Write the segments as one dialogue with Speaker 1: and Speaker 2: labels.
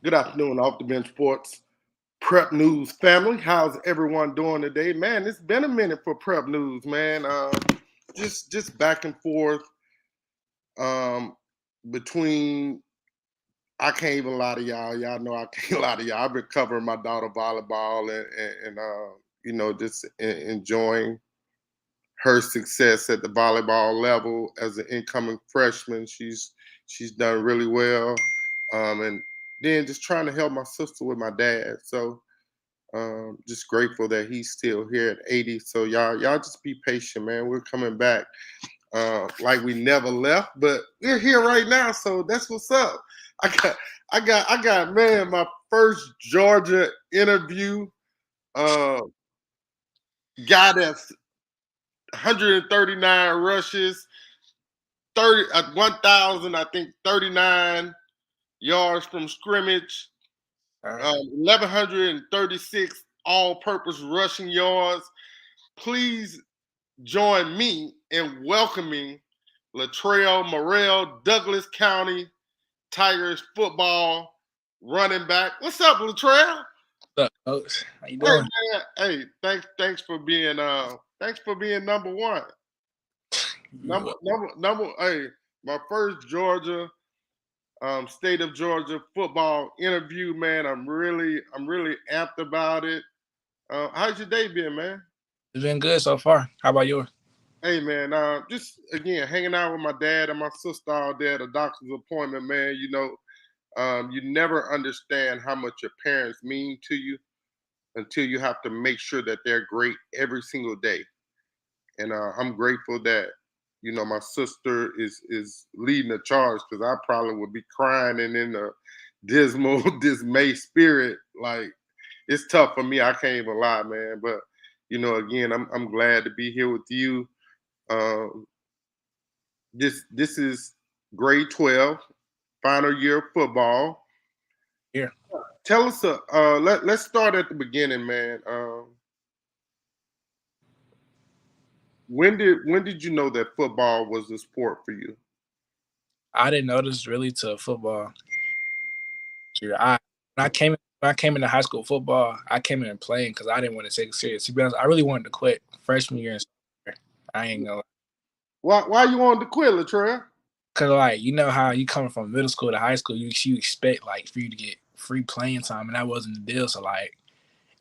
Speaker 1: Good afternoon, Off the Bench Sports Prep News family. How's everyone doing today? Man, it's been a minute for Prep News, man. Just back and forth um, between. I can't even lie to y'all. Y'all know I can't lie to y'all. I've been covering my daughter volleyball and just enjoying her success at the volleyball level as an incoming freshman. She's done really well, and then just trying to help my sister with my dad. So just grateful that he's still here at 80. So y'all just be patient, man. We're coming back like we never left, but we're here right now. So that's what's up. I got man, my first Georgia interview. Uh, guy that's 139 rushes, 1,000, I think 39 yards from scrimmage, 1,136 all-purpose rushing yards. Please join me in welcoming Latrell, Morell, Douglas County Tigers football running back. What's up, Latrell?
Speaker 2: What's up, Coach? How you
Speaker 1: Hey
Speaker 2: doing?
Speaker 1: man, hey, thanks for being number one. Hey, my first Georgia, state of Georgia football interview, man. I'm really amped about it. How's your day been, man?
Speaker 2: It's been good so far. How about yours?
Speaker 1: Hey man, just again hanging out with my dad and my sister all day at a doctor's appointment, man. You never understand how much your parents mean to you until you have to make sure that they're great every single day. And I'm grateful that my sister is leading the charge because I probably would be crying and in a dismal, dismay spirit. Like it's tough for me. I can't even lie, man. But again, I'm glad to be here with you. Um, this is grade 12, final year of football.
Speaker 2: Here.
Speaker 1: Tell us, let's start at the beginning, man. When did you know that football was the sport for you?
Speaker 2: I didn't notice really to football. I when I came into high school football, I came in playing because I didn't want to take it serious. To be honest, I really wanted to quit freshman year and sophomore year. I ain't gonna lie.
Speaker 1: Why you wanted to quit, Latrell?
Speaker 2: Cause like you know how you coming from middle school to high school, you expect like for you to get free playing time, and that wasn't the deal. So like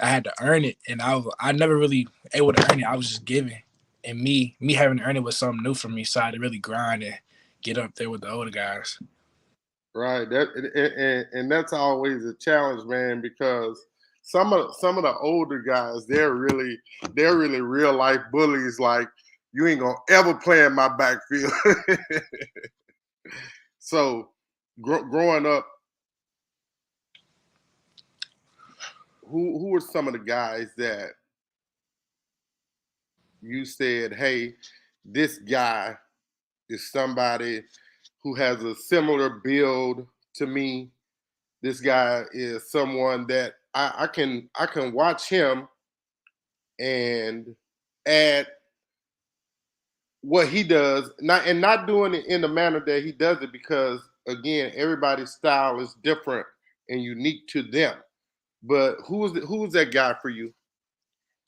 Speaker 2: I had to earn it, and I never really able to earn it. I was just giving, and me having to earn it was something new for me. So I had to really grind and get up there with the older guys.
Speaker 1: Right. And that's always a challenge, man, because some of the older guys, they're really real life bullies. Like you ain't gonna ever play in my backfield. So growing up, who were some of the guys that you said, hey, this guy is somebody who has a similar build to me. This guy is someone that I can watch him and add what he does, not doing it in the manner that he does it because again, everybody's style is different and unique to them. But who was that guy for you?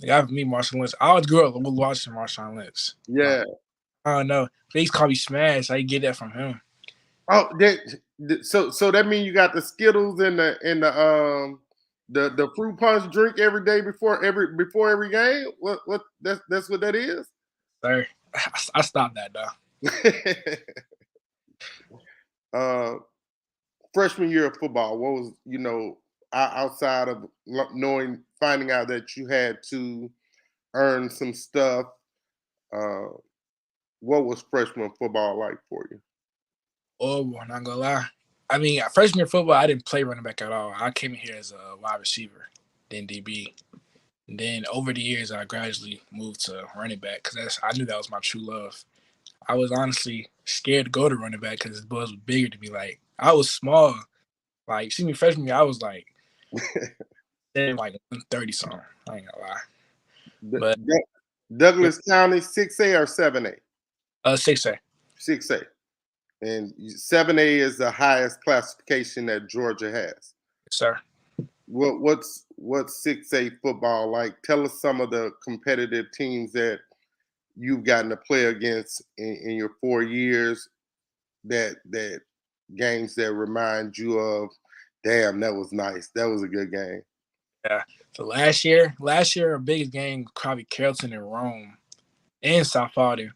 Speaker 2: The guy for me, Marshawn Lynch. I always grew up watching Marshawn Lynch. Like
Speaker 1: Yeah.
Speaker 2: I don't know, they used to call me Smash. I get that from him.
Speaker 1: Oh, so that means you got the Skittles and the fruit punch drink every day before every game. What that's what that is.
Speaker 2: Sir, I stopped that though.
Speaker 1: uh, Freshman year of football, what was outside of finding out that you had to earn some stuff? Uh, what was freshman football like for you?
Speaker 2: Oh, I'm not gonna lie. I mean, freshman year football, I didn't play running back at all. I came in here as a wide receiver, then DB. And then over the years, I gradually moved to running back because I knew that was my true love. I was honestly scared to go to running back because his buzz was bigger to me. Like I was small. Like see me freshman year, I was like 130 something. I ain't gonna lie. But
Speaker 1: Douglas County 6A or 7A?
Speaker 2: 6A.
Speaker 1: 6A. And 7A is the highest classification that Georgia has.
Speaker 2: sir.
Speaker 1: What's 6A football like? Tell us some of the competitive teams that you've gotten to play against in your 4 years. That games that remind you of, damn, that was nice. That was a good game.
Speaker 2: Yeah. So last year, our biggest game probably Carrollton and Rome and South Florida,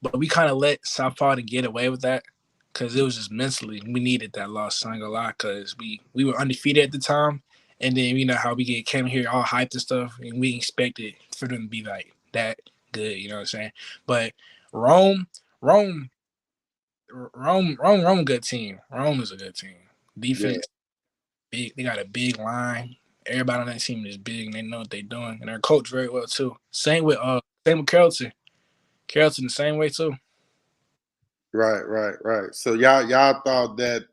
Speaker 2: but we kind of let South Florida get away with that because it was just mentally we needed that loss. So I ain't gonna lie, because we were undefeated at the time, and then you know how came here all hyped and stuff, and we expected for them to be like that good. You know what I'm saying? But Rome, Rome, Rome, good team. Rome is a good team.
Speaker 1: Yeah,
Speaker 2: Defense big. They got a big line. Everybody on that team is big and they know what they're doing. And they're coached very well too. Same with Carrollton. Carrollton the same way too.
Speaker 1: right. So y'all thought that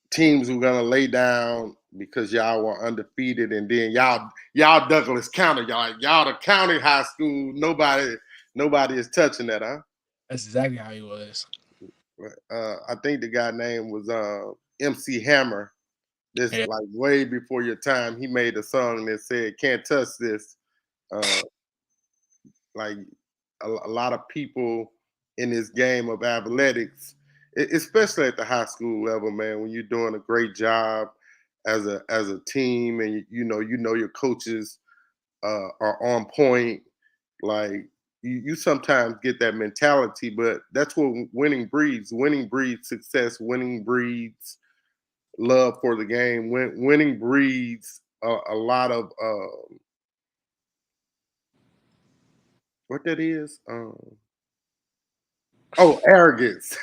Speaker 1: teams were gonna lay down because y'all were undefeated, and then y'all Douglas County, y'all the county high school. Nobody is touching that, huh?
Speaker 2: That's exactly how he was.
Speaker 1: I think the guy name was MC Hammer. This
Speaker 2: Yeah.
Speaker 1: like way before your time. He made a song that said "Can't touch this." Uh, like a lot of people in this game of athletics, especially at the high school level, man. When you're doing a great job as a team, and you know your coaches are on point. Like you sometimes get that mentality, but that's what winning breeds. Winning breeds success. Winning breeds love for the game. Winning breeds a lot of what that is. Oh, arrogance.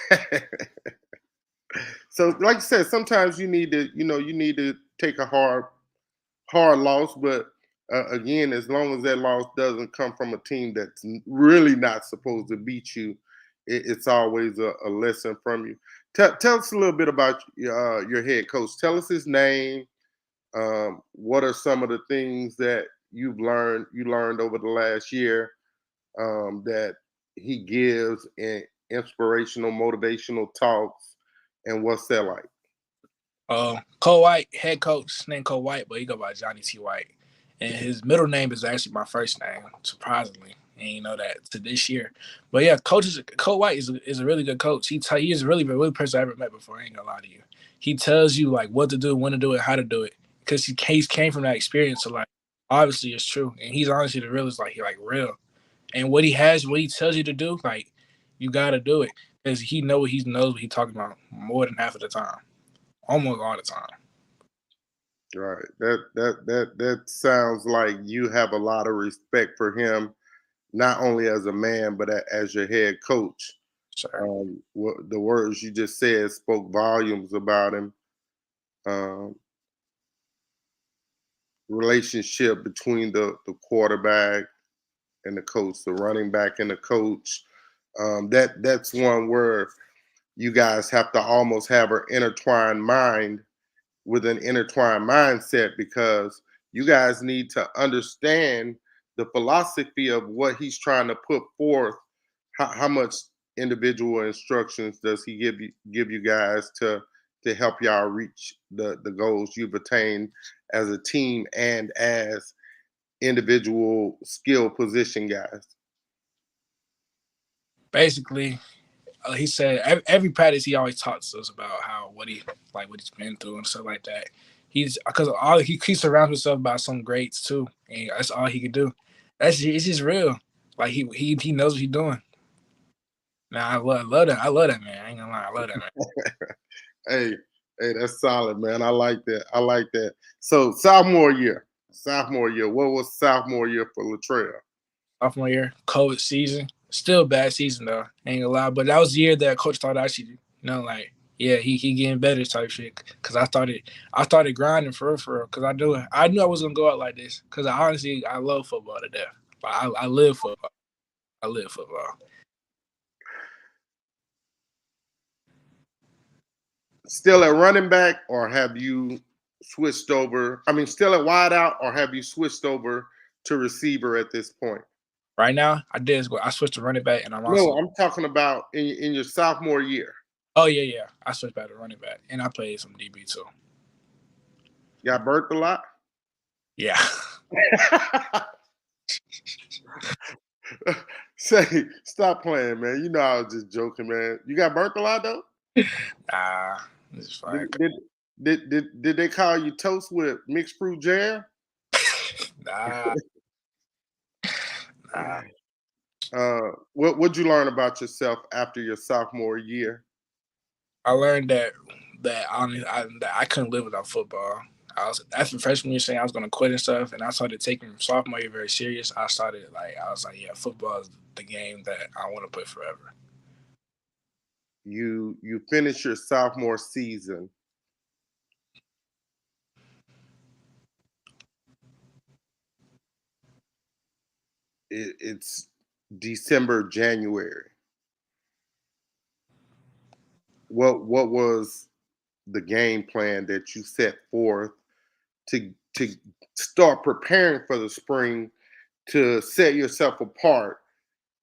Speaker 1: So, like I said, sometimes you need to take a hard loss, but again, as long as that loss doesn't come from a team that's really not supposed to beat you, it's always a lesson from you. Tell us a little bit about your head coach. Tell us his name. What are some of the things that you learned over the last year that he gives in inspirational, motivational talks, and what's that like?
Speaker 2: Cole White, head coach, named Cole White, but he go by Johnny T. White. And his middle name is actually my first name, surprisingly. And you know that to this year. But yeah, Cole White is a really good coach. He is really person I ever met before. I ain't gonna lie to you. He tells you like what to do, when to do it, how to do it. Because he's came from that experience. So like obviously it's true. And he's honestly the realest, like he like real. And what he tells you to do, like you gotta do it. Because he knows what he's talking about more than half of the time. Almost all the time.
Speaker 1: Right. That sounds like you have a lot of respect for him, not only as a man but as your head coach.
Speaker 2: Sure.
Speaker 1: The words you just said spoke volumes about him. Um, Relationship between the quarterback and the coach, the running back and the coach. That's one where you guys have to almost have an intertwined mind with an intertwined mindset, because you guys need to understand the philosophy of what he's trying to put forth. How much individual instructions does he give you guys to help y'all reach the goals you've attained as a team and as individual skill position guys?
Speaker 2: Basically, he said every practice he always talks to us about what he's been through and stuff like that. He's because all he surrounds himself by some greats too, and that's all he can do. It's just real. Like he knows what he's doing. Now I love that. I love that man. I ain't gonna lie. I love that man.
Speaker 1: Hey, hey, that's solid, man. I like that. I like that. So sophomore year. What was sophomore year for Latrell?
Speaker 2: Sophomore year, COVID season, still a bad season though. Ain't gonna lie, but that was the year that coach thought actually, like yeah, he getting better type shit. Cause I started grinding for real, cause I knew I was gonna go out like this. Cause I love football to death. Like, I live football. I live football.
Speaker 1: Still at running back, or have you switched over? I mean, still at wideout, or have you switched over to receiver at this point?
Speaker 2: Right now, I switched to running back, and I'm
Speaker 1: No,
Speaker 2: also
Speaker 1: I'm talking about in your sophomore year.
Speaker 2: oh yeah. I switched back to running back, and I played some DB too.
Speaker 1: Got burnt a lot?
Speaker 2: Yeah.
Speaker 1: Say, stop playing, man. You know I was just joking, man. You got burnt a lot though?
Speaker 2: Nah, it's
Speaker 1: Did
Speaker 2: fine.
Speaker 1: did did they call you toast with mixed fruit jam?
Speaker 2: Nah, nah.
Speaker 1: What'd you learn about yourself after your sophomore year?
Speaker 2: I learned that honestly, that I couldn't live without football. I was after freshman year saying I was gonna quit and stuff, and I started taking sophomore year very serious. I was like, yeah, football is the game that I want to play forever.
Speaker 1: You finished your sophomore season. It's December, January. What was the game plan that you set forth to start preparing for the spring to set yourself apart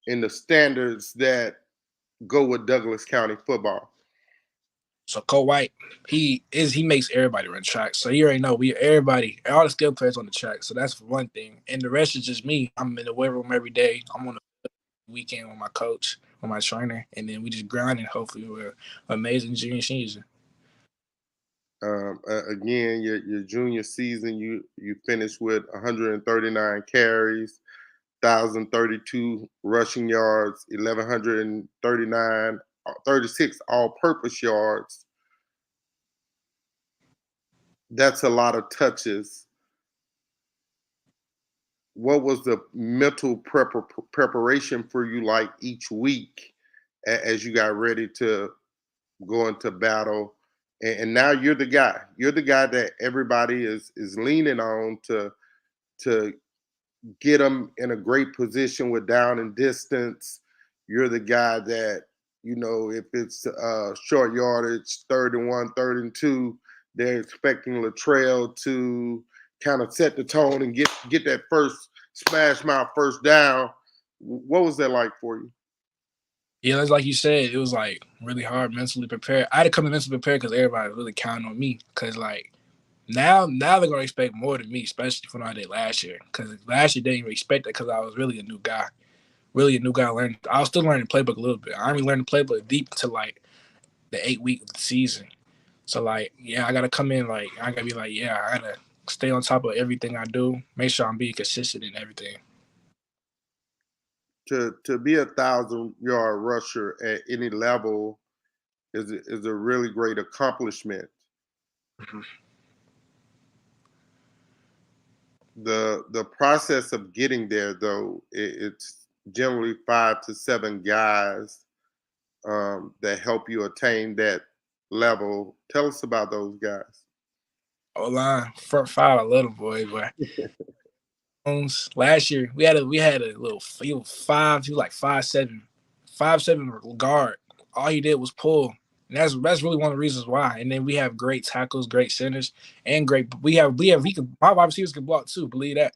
Speaker 1: in the standards that go with Douglas County football?
Speaker 2: So Cole White, he makes everybody run track. So you already know all the skill players on the track. So that's one thing. And the rest is just me. I'm in the weight room every day. I'm on the weekend with my coach, with my trainer, and then we just grind and hopefully we're an amazing junior season.
Speaker 1: Again, your junior season, you finished with 139 carries, 1,032 rushing yards, 1,139, 36 all-purpose yards. That's a lot of touches. What was the mental preparation for you like each week as you got ready to go into battle? And now you're the guy. You're the guy that everybody is leaning on to get them in a great position with down and distance. You're the guy that, if it's short yardage, 3rd and 1, 3rd and 2, they're expecting Latrell to kind of set the tone and get that first smash mouth first down. What was that like for you?
Speaker 2: Yeah, that's like you said, it was like really hard mentally prepared. I had to come in mentally prepared because everybody was really counting on me. Because like now they're gonna expect more than me, especially from what I did last year. Because last year they didn't even expect that because I was really a new guy. Really a new guy. I was still learning the playbook a little bit. I only learned the playbook deep into like the 8 week of the season. So like, yeah, I gotta come in like I gotta be like, yeah, I gotta stay on top of everything I do. Make sure I'm being consistent in everything.
Speaker 1: To be 1,000-yard rusher at any level is a really great accomplishment.
Speaker 2: Mhm.
Speaker 1: The process of getting there, though, it's generally 5 to 7 guys that help you attain that level. Tell us about those guys.
Speaker 2: O-line, front five, I love them boys, but last year we had a little he was five, he was like 5'7", 5'7" guard. All he did was pull. And that's really one of the reasons why. And then we have great tackles, great centers, and great we can my wide receivers can block too, believe that.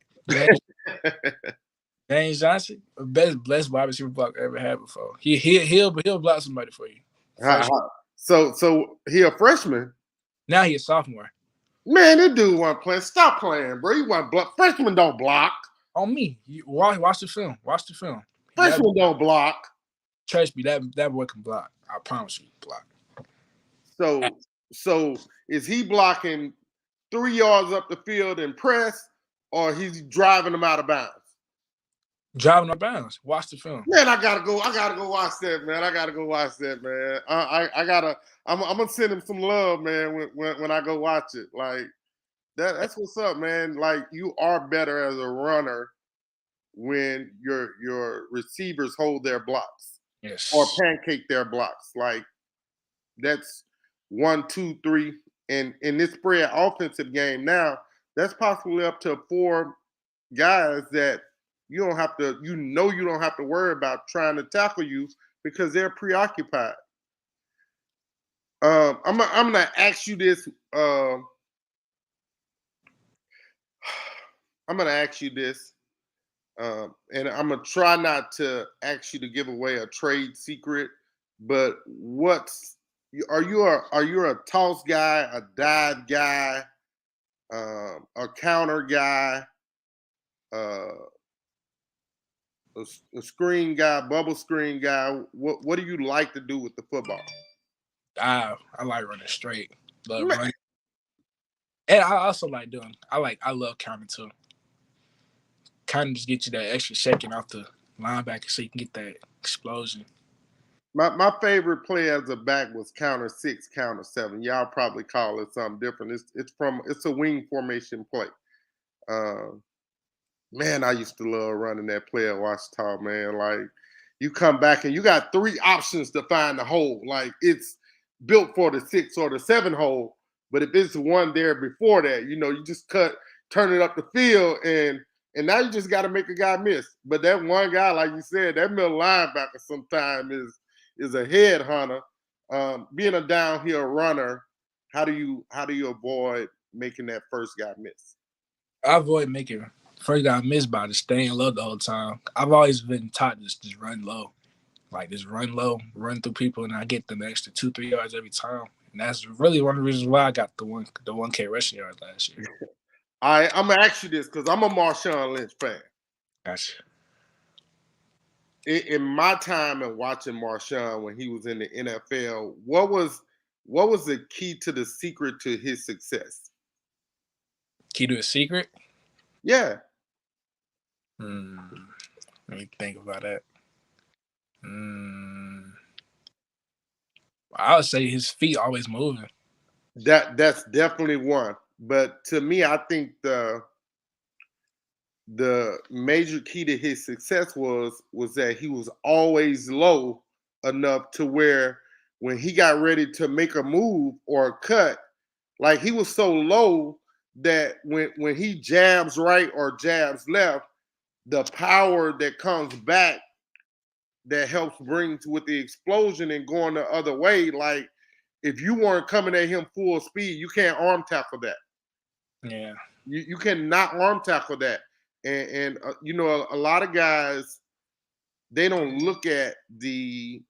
Speaker 2: James Johnson, best wide receiver block I ever had before. He'll block somebody for you.
Speaker 1: How-
Speaker 2: Fresh.
Speaker 1: how- so he a freshman.
Speaker 2: Now he's a sophomore.
Speaker 1: Man, that dude wasn't playing. Stop playing, bro. You want block. Freshmen don't block.
Speaker 2: On me. You watch the film. Watch the film.
Speaker 1: Freshmen don't block.
Speaker 2: Trust me, that boy can block. I promise you, block.
Speaker 1: So is he blocking 3 yards up the field and press, or he's driving them out of bounds?
Speaker 2: Driving out bounds. Watch the film.
Speaker 1: Man, I gotta go watch that, man. I gotta go watch that, man. I'm gonna send him some love, man, when I go watch it. Like that's what's up, man. Like you are better as a runner when your receivers hold their blocks
Speaker 2: Yes.
Speaker 1: or pancake their blocks. Like that's 1, 2, 3. And in this spread offensive game now, that's possibly up to 4 guys that you don't have to, you don't have to worry about trying to tackle you because they're preoccupied. I'm gonna ask you this. I'm gonna ask you this, and I'm gonna try not to ask you to give away a trade secret. But are you a toss guy, a dive guy? a counter guy, uh, a screen guy, bubble screen guy? What do you like to do with the football?
Speaker 2: I like running straight. Love running. And I also like I love counting too. Kind of just get you that extra second off the linebacker so you can get that explosion.
Speaker 1: My favorite play as a back was counter 6, counter 7. Y'all probably call it something different. It's a wing formation play. Uh, Man, I used to love running that play at Washita, man. Like, you come back and you got 3 options to find the hole. Like, it's built for the 6 or the 7 hole. But if it's one there before that, you just turn it up the field, and now you just got to make a guy miss. But that one guy, like you said, that middle linebacker sometimes is a headhunter. Being a downhill runner, how do you avoid making that first guy miss?
Speaker 2: I avoid making first guy miss by just staying low the whole time. I've always been taught just run low. Like just run low, run through people, and I get them extra 2-3 yards every time. And that's really one of the reasons why I got the 1K rushing yards last year.
Speaker 1: I'm gonna ask you this because I'm a Marshawn Lynch fan.
Speaker 2: Gotcha.
Speaker 1: In my time and watching Marshawn when he was in the NFL, what was the key to the secret to his success?
Speaker 2: Key to a secret?
Speaker 1: Yeah,
Speaker 2: Let me think about that. I would say his feet always moving.
Speaker 1: that's definitely one. But to me, I think the major key to his success was that he was always low enough to where when he got ready to make a move or a cut, like he was so low that when he jabs right or jabs left, the power that comes back that helps bring with the explosion and going the other way, like if you weren't coming at him full speed, you can't arm tackle that.
Speaker 2: Yeah.
Speaker 1: You cannot arm tackle that. And a lot of guys, they don't look at the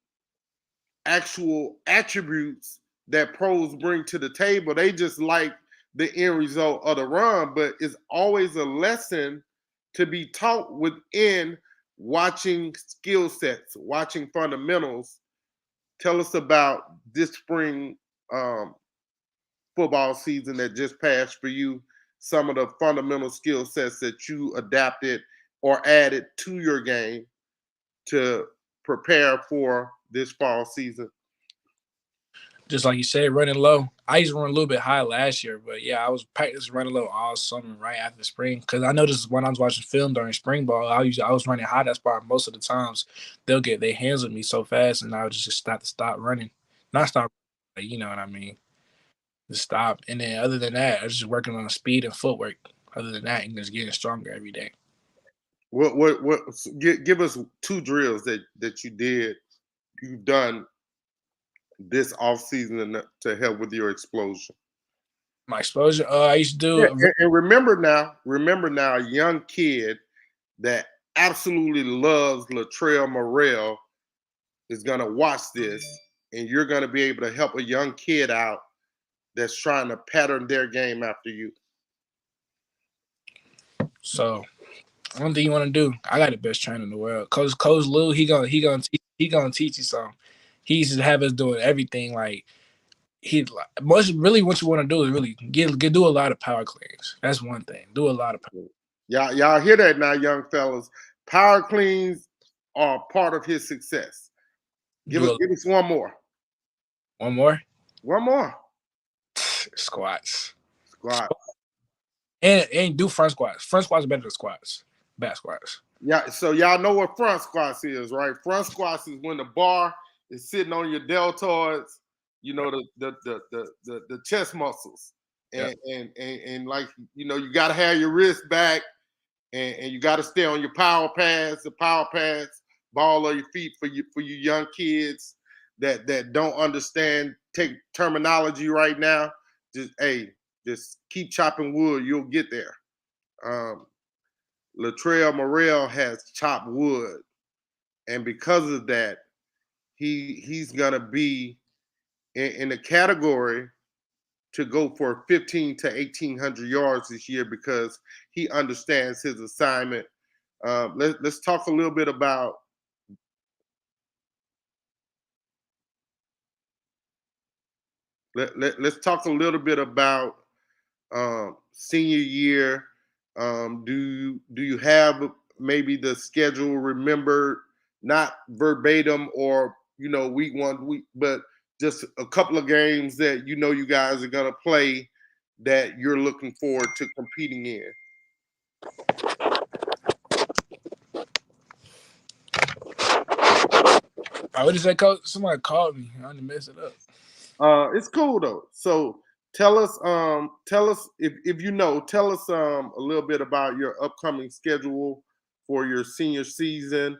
Speaker 1: actual attributes that pros bring to the table. They just like the end result of the run, but it's always a lesson to be taught within watching skill sets, watching fundamentals. Tell us about this spring football season that just passed for you, some of the fundamental skill sets that you adapted or added to your game to prepare for this fall season.
Speaker 2: Just like you said, running low. I used to run a little bit high last year, but yeah, I was practicing running low all summer right after spring. Because I noticed when I was watching film during spring ball, I was running high. That's why most of the times they'll get their hands on me so fast, and I would just stop running, not stop. You know what I mean? Just stop. And then other than that, I was just working on speed and footwork. Other than that, and just getting stronger every day.
Speaker 1: What give us 2 drills that you've done this off season to help with your explosion.
Speaker 2: My exposure, I used to
Speaker 1: Yeah,
Speaker 2: do.
Speaker 1: and remember now, a young kid that absolutely loves Latrell Morell is gonna watch this, and you're gonna be able to help a young kid out that's trying to pattern their game after you.
Speaker 2: So one thing you want to do, I got the best trainer in the world. Coach Lou, he gonna teach you something. He used to have us doing everything like most really what you want to do is really do a lot of power cleans. That's one thing. Do a lot of power.
Speaker 1: Y'all hear that now, young fellas? Power cleans are part of his success. Give us one more.
Speaker 2: One more.
Speaker 1: One more.
Speaker 2: Squats.
Speaker 1: Squat.
Speaker 2: And do front squats. Front squats are better than squats. Back squats.
Speaker 1: Yeah, so y'all know what front squats is, right? Front squats is when the bar is sitting on your deltoids, the chest muscles. And,
Speaker 2: Yep.
Speaker 1: and like, you got to have your wrist back and you got to stay on your power pads, ball of your feet for you young kids that don't understand take terminology right now. Just keep chopping wood, you'll get there. Latrell Morell has chopped wood, and because of that, he's gonna be in the category to go for 15 to 1800 yards this year because he understands his assignment. Let's talk a little bit about let's talk a little bit about senior year. Do you have maybe the schedule remembered, not verbatim or week one week, but just a couple of games that you guys are gonna play that you're looking forward to competing in?
Speaker 2: What did you say, coach? Somebody called me. I didn't mess it up.
Speaker 1: It's cool though. So tell us if you know, tell us a little bit about your upcoming schedule for your senior season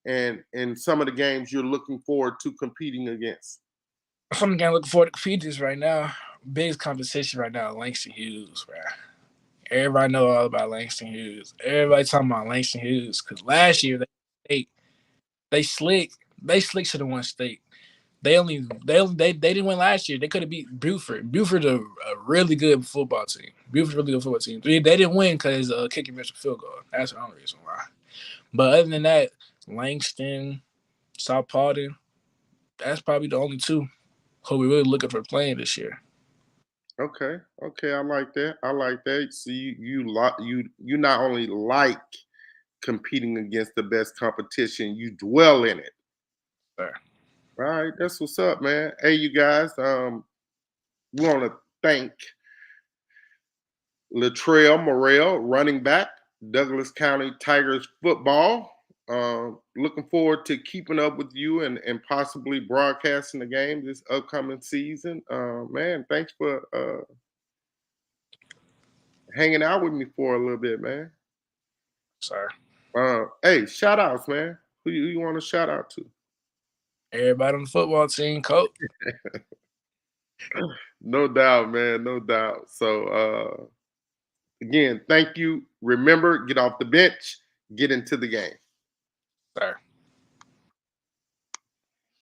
Speaker 1: and some of the games you're looking forward to competing against.
Speaker 2: Something I'm looking forward to compete this right now. Biggest competition right now, Langston Hughes, bro. Everybody know all about Langston Hughes. Everybody talking about Langston Hughes because last year they slick. They slick should have won state. They didn't win last year. They could have beat Buford. Buford's a really good football team. Buford's a really good football team. They didn't win because kicking missed a field goal. That's the only reason why. But other than that, Langston, South Paulding, that's probably the only two who we really looking for playing this year.
Speaker 1: Okay, okay, I like that. I like that. So you not only like competing against the best competition, you dwell in it.
Speaker 2: Sure.
Speaker 1: All right, that's what's up, man. Hey, you guys, we want to thank Latrell Morell, running back, Douglas County Tigers football. Looking forward to keeping up with you and possibly broadcasting the game this upcoming season. Man, thanks for hanging out with me for a little bit, man.
Speaker 2: Sorry.
Speaker 1: Hey, shout outs, man. Who you want to shout out to?
Speaker 2: Everybody on the football team, coach.
Speaker 1: No doubt, man. No doubt. So, again, thank you. Remember, get off the bench, get into the game.
Speaker 2: Sorry.